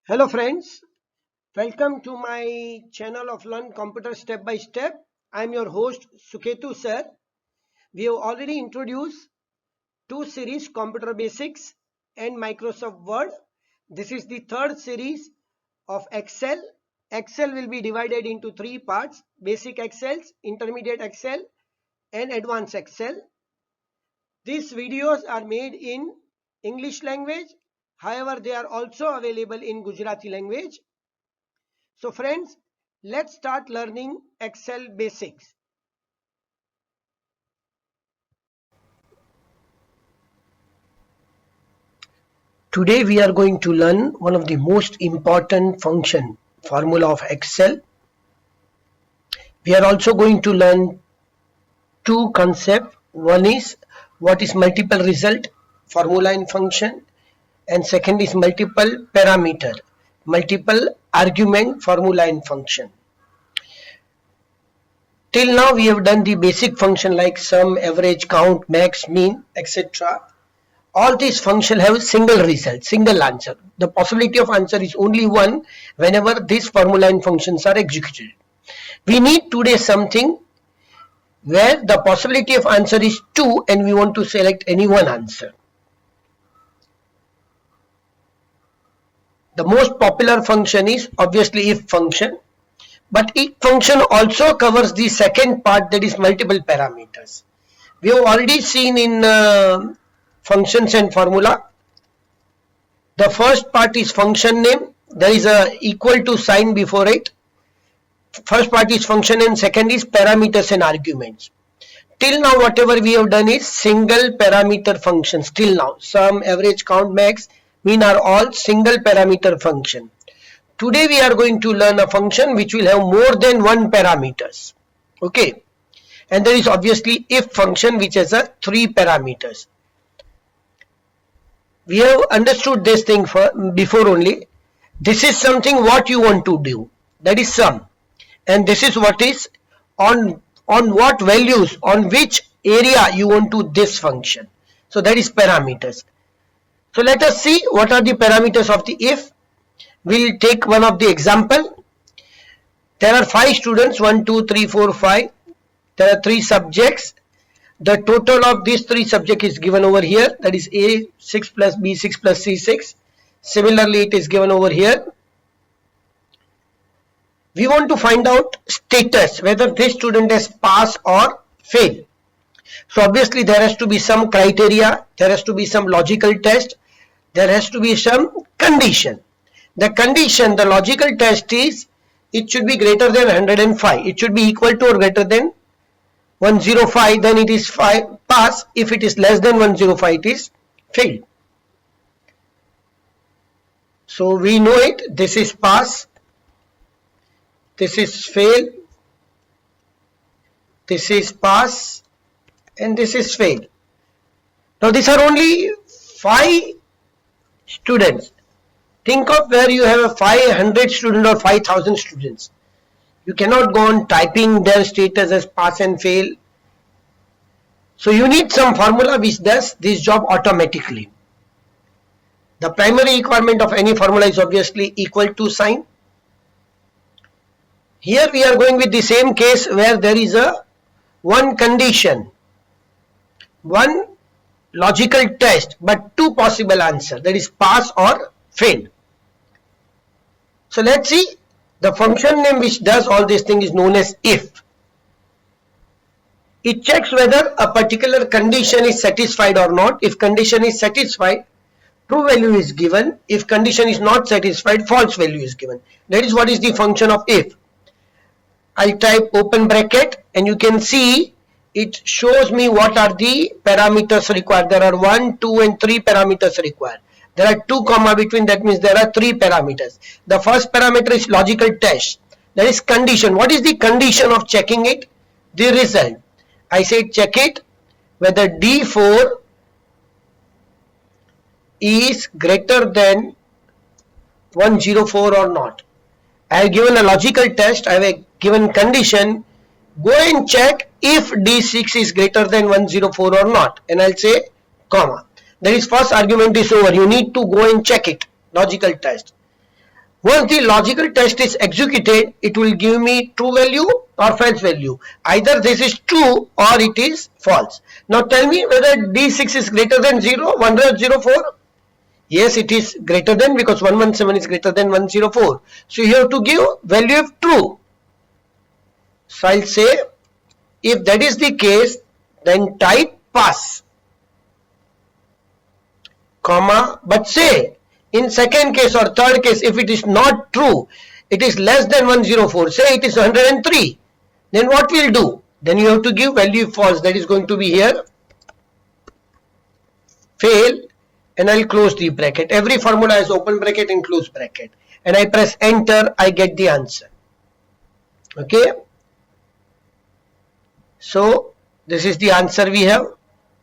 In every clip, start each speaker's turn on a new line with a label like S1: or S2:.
S1: Hello friends, welcome to my channel of Learn Computer Step by Step. I am your host Suketu sir. We have already introduced two series, Computer Basics and Microsoft Word. This is the third series of Excel. Excel will be divided into three parts: Basic Excel, Intermediate Excel and Advanced Excel. These videos are made in English language. However, they are also available in Gujarati language. So friends, let's start learning Excel basics. Today we are going to learn one of the most important function formula of Excel. We are also going to learn two concepts. One is what is multiple result formula in function, and second is multiple parameter, multiple argument formula in function. Till now we have done the basic function like sum, average, count, max, mean, etc. All these functions have single result, single answer. The possibility of answer is only one whenever these formula and functions are executed. We need today something where the possibility of answer is 2 and we want to select any one answer. The most popular function is obviously if function, but if function also covers the second part, that is multiple parameters. We have already seen in functions and formula. The first part is function name. There is a equal to sign before it. First part is function and second is parameters and arguments. Till now whatever we have done is single parameter functions. Till now sum, average, count, max, mean are all single parameter function. Today we are going to learn a function which will have more than one parameters. Okay, and there is obviously if function which has a 3 parameters. We have understood this thing before only. This is something what you want to do, that is sum, and this is what is on what values, on which area you want to this function. So that is parameters. So let us see what are the parameters of the if. We'll take one of the example. There are 5 students, 1 2 3 4 5. There are 3 subjects. The total of these 3 subjects is given over here, that is A 6 plus B 6 plus C 6. Similarly it is given over here. We want to find out status, whether this student has passed or failed. So obviously there has to be some criteria, there has to be some logical test, there has to be some condition. The condition, the logical test is it should be greater than 105. It should be equal to or greater than 105, then it is pass. If it is less than 105, it is fail. So we know it. This is pass, this is fail, this is pass, and this is fail. Now these are only 5 students. Think of where you have a 500 student or 5,000 students. You cannot go on typing their status as pass and fail. So you need some formula which does this job automatically. The primary requirement of any formula is obviously equal to sign. Here we are going with the same case where there is a one condition, one logical test, but 2 possible answers, that is pass or fail. So let's see. The function name which does all these things is known as if. It checks whether a particular condition is satisfied or not. If condition is satisfied, true value is given. If condition is not satisfied, false value is given. That is what is the function of if. I'll type open bracket and you can see it shows me what are the parameters required. There are 1, 2 and 3 parameters required. There are 2 comma between, that means there are 3 parameters. The first parameter is logical test, that is condition. What is the condition of checking it? The result. I say check it whether D4 is greater than 104 or not. I have given a logical test, I have given condition, go and check if D6 is greater than 104 or not, and I'll say comma. That is first argument is over. You need to go and check it, logical test. Once the logical test is executed, it will give me true value or false value. Either this is true or it is false. Now tell me whether D6 is greater than 0, 104. Yes, it is greater than, because 117 is greater than 104. So you have to give value of true. So I'll say, if that is the case, then type pass, comma, but say in second case or third case, if it is not true, it is less than 104, say it is 103, then what we'll do? Then you have to give value false, that is going to be here, fail, and I'll close the bracket. Every formula has open bracket and close bracket, and I press enter, I get the answer. Okay, so this is the answer we have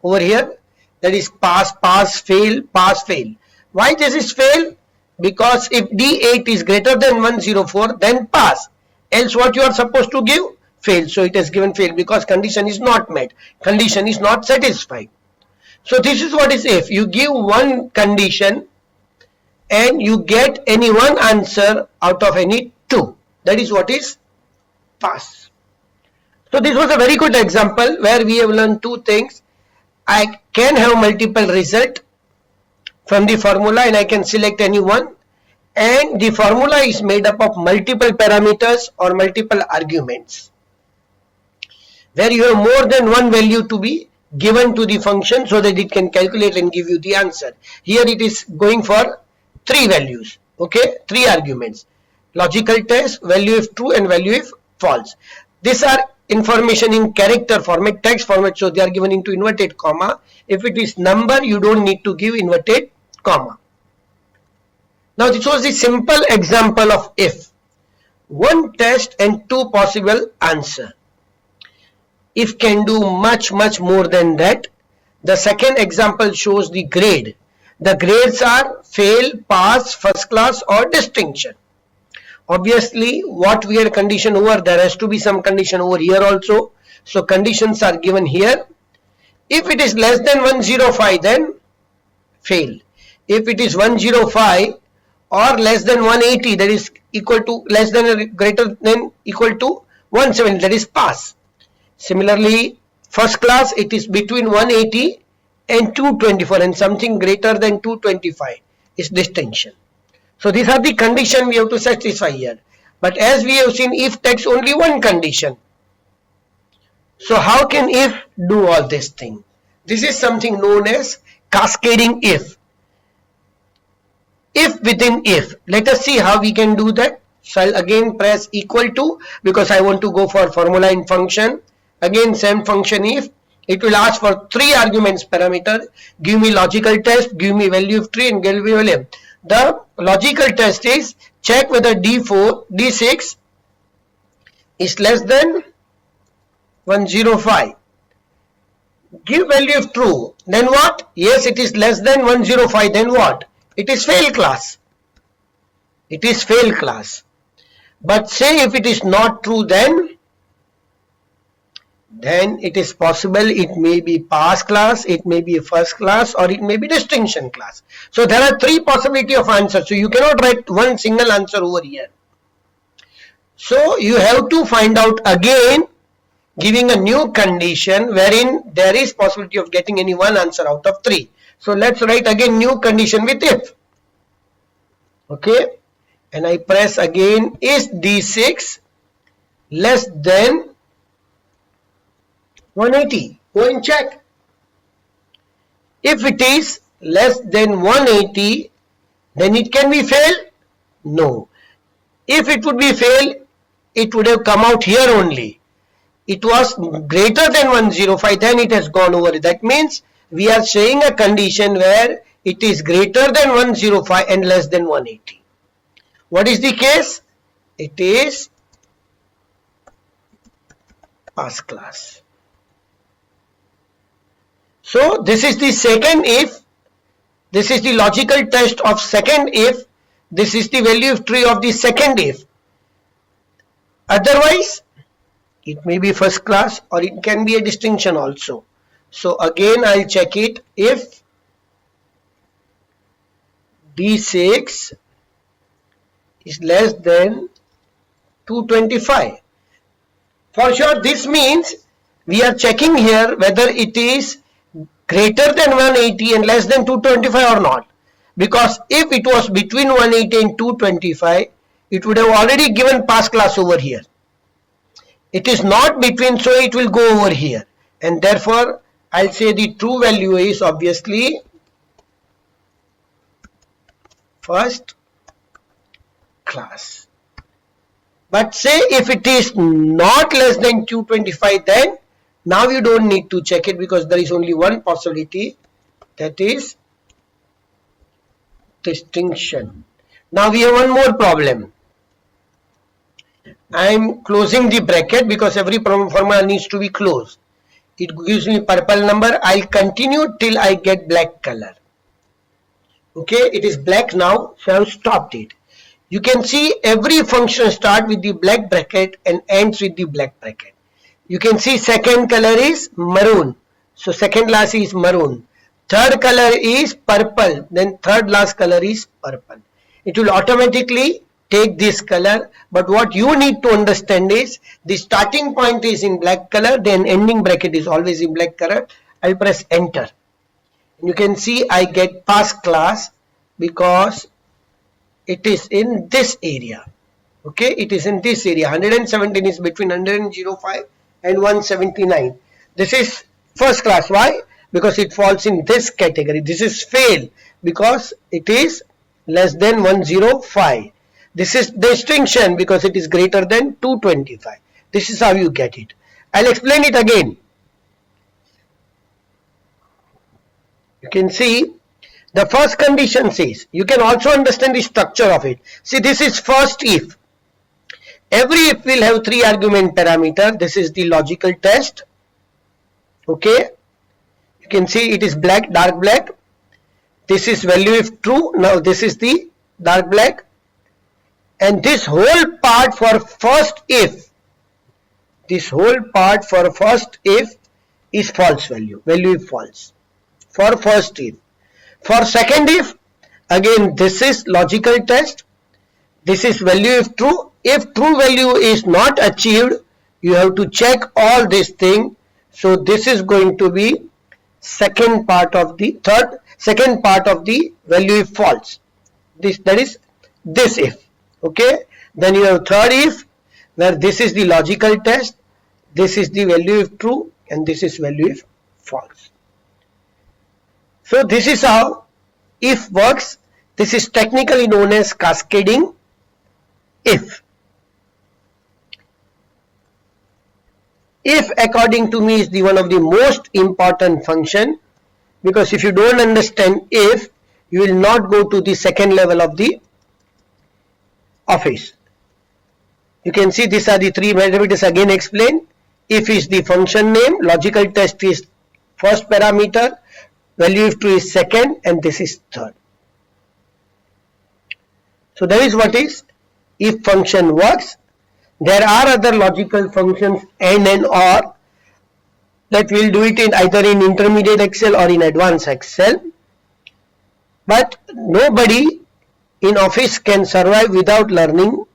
S1: over here, that is pass, pass, fail, pass, fail. Why this is fail? Because if D8 is greater than 104, then pass, else what you are supposed to give? Fail. So it has given fail because condition is not met, condition is not satisfied. So this is what is if. You give one condition and you get any one answer out of any two. That is what is pass. So this was a very good example where we have learned two things. I can have multiple result from the formula and I can select any one, and the formula is made up of multiple parameters or multiple arguments where you have more than one value to be given to the function so that it can calculate and give you the answer. Here it is going for three values, okay, three arguments: logical test, value if true, and value if false. These are information in character format, text format, so they are given into inverted comma. If it is number, you don't need to give inverted comma. Now this was the simple example of if. One test and two possible answer. If can do much more than that. The second example shows the grade. The grades are fail, pass, first class, or distinction. Obviously, what we had condition over, there has to be some condition over here also. So conditions are given here. If it is less than 105, then fail. If it is 105 or less than 180, that is equal to, less than or greater than equal to 170, that is pass. Similarly, first class, it is between 180 and 224, and something greater than 225 is distinction. So these are the condition we have to satisfy here. But as we have seen, if takes only one condition. So how can if do all this thing? This is something known as cascading if. If within if. Let us see how we can do that. So I'll again press equal to, because I want to go for formula in function. Again same function if. It will ask for three arguments parameter. Give me logical test, give me value of tree, and give me value. The logical test is check whether D6 is less than 105. Give value of true. Then what? Yes, it is less than 105. Then what? It is fail class. It is fail class. But say if it is not true, then it is possible it may be pass class, it may be a first class, or it may be distinction class. So there are three possibility of answers. So you cannot write one single answer over here. So you have to find out again, giving a new condition wherein there is possibility of getting any one answer out of three. So let's write again new condition with if. Okay, and I press again, is D6 less than 180? Go and check. If it is less than 180, then it can be fail? No. If it would be fail, it would have come out here only. It was greater than 105, then it has gone over. That means we are saying a condition where it is greater than 105 and less than 180. What is the case? It is pass class. So this is the second if. This is the logical test of second if. This is the value of tree of the second if. Otherwise, it may be first class or it can be a distinction also. So again I'll check it. If D6 is less than 225. For sure, this means we are checking here whether it is greater than 180 and less than 225 or not. Because if it was between 180 and 225, it would have already given pass class over here. It is not between, so it will go over here. And therefore, I'll say the true value is obviously first class. But say if it is not less than 225, then now you don't need to check it because there is only one possibility, that is distinction. Now we have one more problem. I am closing the bracket because every formula needs to be closed. It gives me purple number. I'll continue till I get black color. Okay, it is black now, so I've stopped it. You can see every function start with the black bracket and ends with the black bracket. You can see second color is maroon. So second last is maroon. Third color is purple. Then third last color is purple. It will automatically take this color. But what you need to understand is the starting point is in black color. Then ending bracket is always in black color. I'll press enter. You can see I get pass class because it is in this area. Okay, it is in this area. 117 is between 105 and 179. This is first class. Why? Because it falls in this category. This is fail because it is less than 105. This is distinction because it is greater than 225. This is how you get it. I'll explain it again. You can see the first condition says, you can also understand the structure of it. See, this is first if. Every if will have 3 argument parameter. This is the logical test. Okay. You can see it is black, dark black. This is value if true. Now this is the dark black. And this whole part for first if. This whole part for first if is false value. Value if false. For first if. For second if, again this is logical test. This is value if true. If true value is not achieved, you have to check all this thing. So this is going to be second part of the value if false. That is this if. Okay. Then you have third if, where this is the logical test. This is the value if true and this is value if false. So this is how if works. This is technically known as cascading if. If, according to me, is the one of the most important function, because if you don't understand if, you will not go to the second level of the office. You can see these are the 3 parameters again explained. If is the function name, logical test is first parameter, value if true is second, and this is third. So that is what is if function works. There are other logical functions and or that will do it in either in intermediate Excel or in advanced Excel. But nobody in office can survive without learning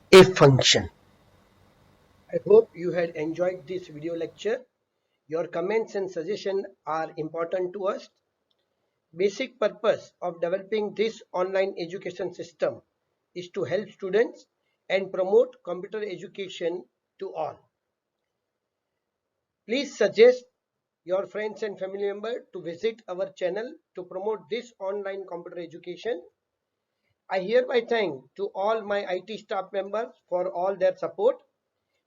S1: if function. I hope you had enjoyed this video lecture. Your comments and suggestions are important to us. Basic purpose of developing this online education system is to help students and promote computer education to all. Please suggest your friends and family members to visit our channel to promote this online computer education. I hereby thank to all my IT staff members for all their support.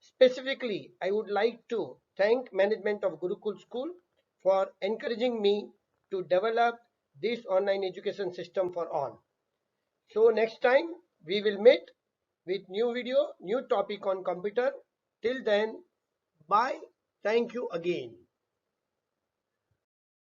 S1: Specifically, I would like to thank management of Gurukul School for encouraging me to develop this online education system for all. So next time we will meet with new video, new topic on computer. Till then, bye. Thank you again.